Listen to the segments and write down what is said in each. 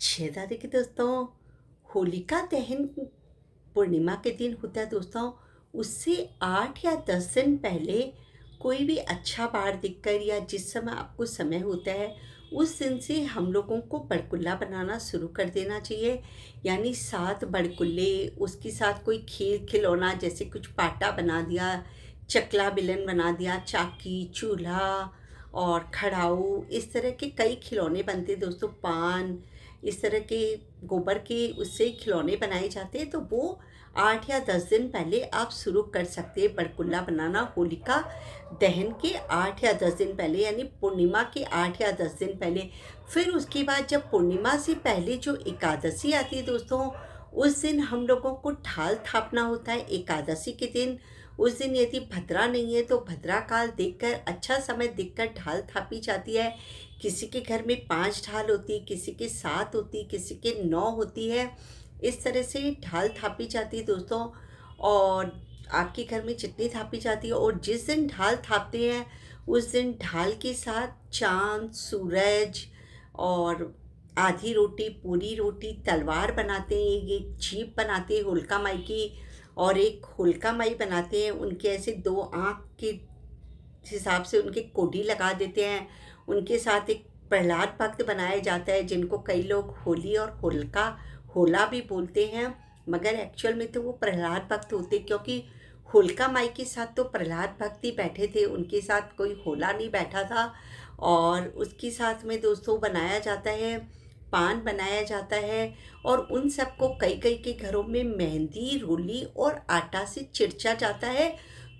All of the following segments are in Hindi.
छेदा देखिए दोस्तों, होलिका दहन पूर्णिमा के दिन होता है दोस्तों। उससे 8 या 10 दिन पहले कोई भी अच्छा बार देखकर या जिस समय आपको समय होता है, उस दिन से हम लोगों को बड़कुल्ला बनाना शुरू कर देना चाहिए। यानी 7 बड़कुल्ले, उसके साथ कोई खेल खिलौना जैसे कुछ पाटा बना दिया, चकला बेलन बना दिया, चाकी, चूल्हा और खड़ाऊ, इस तरह के कई खिलौने बनते हैं दोस्तों। पान, इस तरह के गोबर के उससे खिलौने बनाए जाते हैं। तो वो 8 या 10 दिन पहले आप शुरू कर सकते हैं बड़कुल्ला बनाना, होलिका दहन के 8 या 10 दिन पहले, यानी पूर्णिमा के 8 या 10 दिन पहले। फिर उसके बाद जब पूर्णिमा से पहले जो एकादशी आती है दोस्तों, उस दिन हम लोगों को ढाल थापना होता है एकादशी के दिन। उस दिन यदि भद्रा नहीं है तो भद्रा काल देखकर, अच्छा समय देखकर ढाल थापी जाती है। किसी के घर में 5 ढाल होती, किसी के 7 होती, किसी के 9 होती है। इस तरह से ढाल थापी जाती है दोस्तों। और आपके घर में जितनी थापी जाती है, और जिस दिन ढाल थापते हैं उस दिन ढाल के साथ चाँद, सूरज और आधी रोटी, पूरी रोटी, तलवार बनाते हैं, एक जीप बनाते हैं होलिका माई की, और एक होलिका माई बनाते हैं। उनके ऐसे 2 आँख के हिसाब से उनके कोडी लगा देते हैं। उनके साथ एक प्रहलाद भक्त बनाया जाता है, जिनको कई लोग होली और होलिका होला भी बोलते हैं, मगर एक्चुअल में तो वो प्रहलाद भक्त होते, क्योंकि होलिका माई के साथ तो प्रहलाद भक्त ही बैठे थे, उनके साथ कोई होला नहीं बैठा था। और उसके साथ में दोस्तों बनाया जाता है, पान बनाया जाता है। और उन सबको कई कई के घरों में मेहंदी, रोली और आटा से चिरचा जाता है।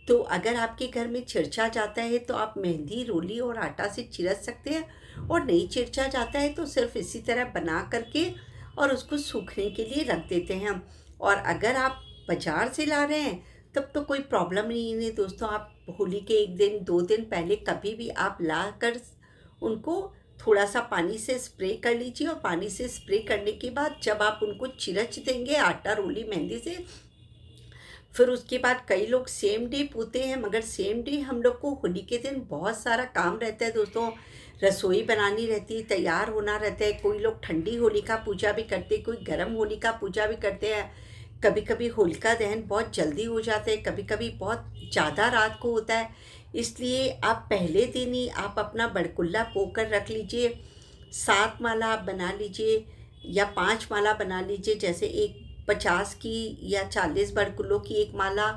तो अगर आपके घर में चिरचा जाता है तो आप मेहंदी, रोली और आटा से चिरच सकते हैं, और नहीं चिरचा जाता है तो सिर्फ इसी तरह बना करके और उसको सूखने के लिए रख देते हैं। और अगर आप बाज़ार से ला रहे हैं तब तो कोई प्रॉब्लम नहीं है दोस्तों। आप होली के 1 दिन 2 दिन पहले कभी भी आप ला कर उनको थोड़ा सा पानी से स्प्रे कर लीजिए, और पानी से स्प्रे करने के बाद जब आप उनको चिरच देंगे आटा, रोली, मेहंदी से, फिर उसके बाद कई लोग सेम डे पूते हैं, मगर सेम डे हम लोग को होली के दिन बहुत सारा काम रहता है दोस्तों। रसोई बनानी रहती है, तैयार होना रहता है। कोई लोग ठंडी होली का पूजा भी करते हैं, कोई गर्म होली का पूजा भी करते हैं। कभी कभी होलिका दहन बहुत जल्दी हो जाता है, कभी कभी बहुत ज़्यादा रात को होता है। इसलिए आप पहले दिन ही आप अपना बड़कुल्ला पोकर रख लीजिए। 7 माला आप बना लीजिए या 5 माला बना लीजिए, जैसे एक 50 की या 40 बड़कुल्लों की एक माला,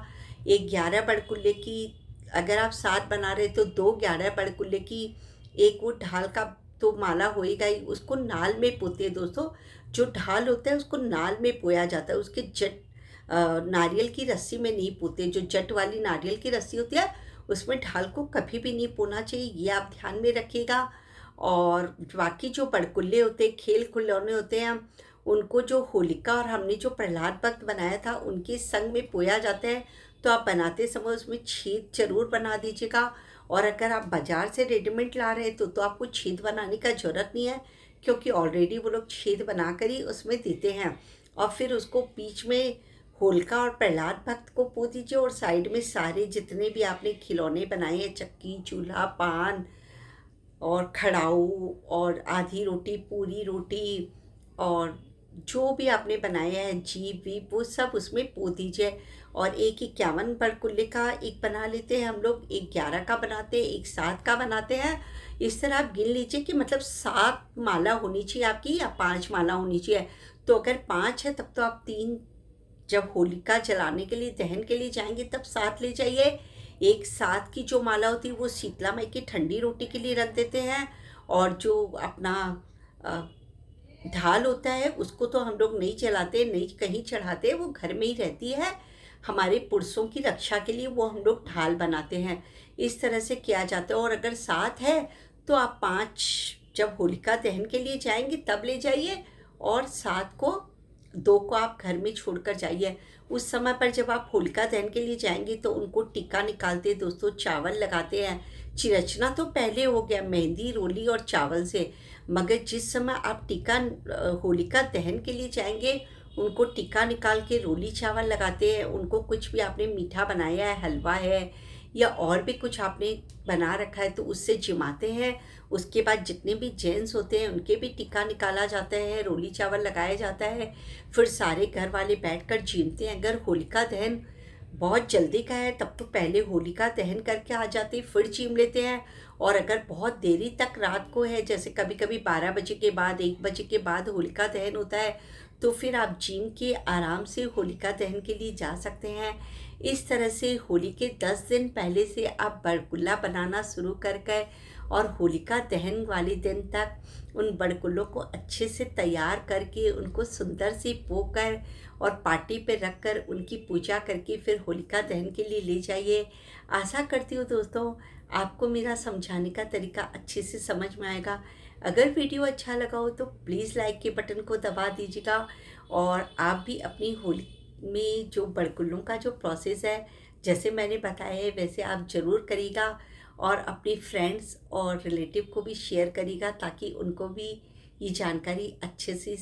एक 11 बड़कुल्ले की। अगर आप 7 बना रहे तो 2 11 बड़कुल्ले की, एक वो ढाल का तो माला होएगा ही। उसको नाल में पोते हैं दोस्तों। जो ढाल होता है उसको नाल में पोया जाता है, उसके जट नारियल की रस्सी में नहीं पोते। जो जट वाली नारियल की रस्सी होती है उसमें ढाल को कभी भी नहीं पोना चाहिए, ये आप ध्यान में रखिएगा। और बाकी जो बड़कुल्ले होते हैं, खेल खिलौने होते हैं, उनको जो होलिका और हमने जो प्रहलाद भक्त बनाया था उनके संग में पोया जाता है। तो आप बनाते समय उसमें छेद जरूर बना दीजिएगा। और अगर आप बाज़ार से रेडीमेड ला रहे हैं तो आपको छेद बनाने का ज़रूरत नहीं है, क्योंकि ऑलरेडी वो लोग छेद बना कर ही उसमें देते हैं। और फिर उसको बीच में होलिका और प्रहलाद भक्त को पो दीजिए, और साइड में सारे जितने भी आपने खिलौने बनाए हैं, चक्की, चूल्हा, पान और खड़ाऊ और आधी रोटी, पूरी रोटी, और जो भी आपने बनाया है जीप वीप, वो सब उसमें पो दीजिए। और एक 51 बड़कुल्ले का एक बना लेते हैं हम लोग, एक 11 का बनाते हैं, एक 7 का बनाते हैं। इस तरह आप गिन लीजिए कि मतलब 7 माला होनी चाहिए आपकी या 5 माला होनी चाहिए। तो अगर 5 है तब तो आप 3, जब होलिका जलाने के लिए, दहन के लिए जाएंगे तब 7 ले जाइए। एक 7 की जो माला होती है वो शीतला माई की ठंडी रोटी के लिए रख देते हैं। और जो अपना अ, ढाल होता है उसको तो हम लोग नहीं जलाते, नहीं कहीं चढ़ाते, वो घर में ही रहती है। हमारे पुरुषों की रक्षा के लिए वो हम लोग ढाल बनाते हैं। इस तरह से किया जाता है। और अगर 7 है तो आप 5 जब होलिका दहन के लिए जाएंगे तब ले जाइए, और 7 को, 2 को आप घर में छोड़कर जाइए। उस समय पर जब आप होलिका दहन के लिए जाएंगे तो उनको टीका निकालते हैं दोस्तों, चावल लगाते हैं। चिरचना तो पहले हो गया मेहंदी, रोली और चावल से, मगर जिस समय आप होलिका दहन के लिए जाएंगे उनको टीका निकाल के रोली चावल लगाते हैं। उनको कुछ भी आपने मीठा बनाया है, हलवा है या और भी कुछ आपने बना रखा है तो उससे जिमाते हैं। उसके बाद जितने भी जेंट्स होते हैं उनके भी टिक्का निकाला जाता है, रोली चावल लगाया जाता है, फिर सारे घर वाले बैठकर जीमते हैं। अगर होलिका दहन बहुत जल्दी का है तब तो पहले होलिका दहन करके आ जाते फिर चीम लेते हैं। और अगर बहुत देरी तक रात को है, जैसे कभी कभी 12 बजे के बाद 1 बजे के बाद होलिका दहन होता है, तो फिर आप जिम के आराम से होलिका दहन के लिए जा सकते हैं। इस तरह से होली के 10 दिन पहले से आप बड़गुल्ला बनाना शुरू कर गए और होलिका दहन वाले दिन तक उन बड़गुल्लों को अच्छे से तैयार करके उनको सुंदर से पोकर और पार्टी पे रख कर उनकी पूजा करके फिर होलिका दहन के लिए ले जाइए। आशा करती हूँ दोस्तों आपको मेरा समझाने का तरीका अच्छे से समझ में आएगा। अगर वीडियो अच्छा लगा हो तो प्लीज़ लाइक के बटन को दबा दीजिएगा। और आप भी अपनी होली में जो बड़गुल्लों का जो प्रोसेस है जैसे मैंने बताया है वैसे आप ज़रूर करिएगा और अपने फ्रेंड्स और रिलेटिव को भी शेयर करिएगा ताकि उनको भी ये जानकारी अच्छे से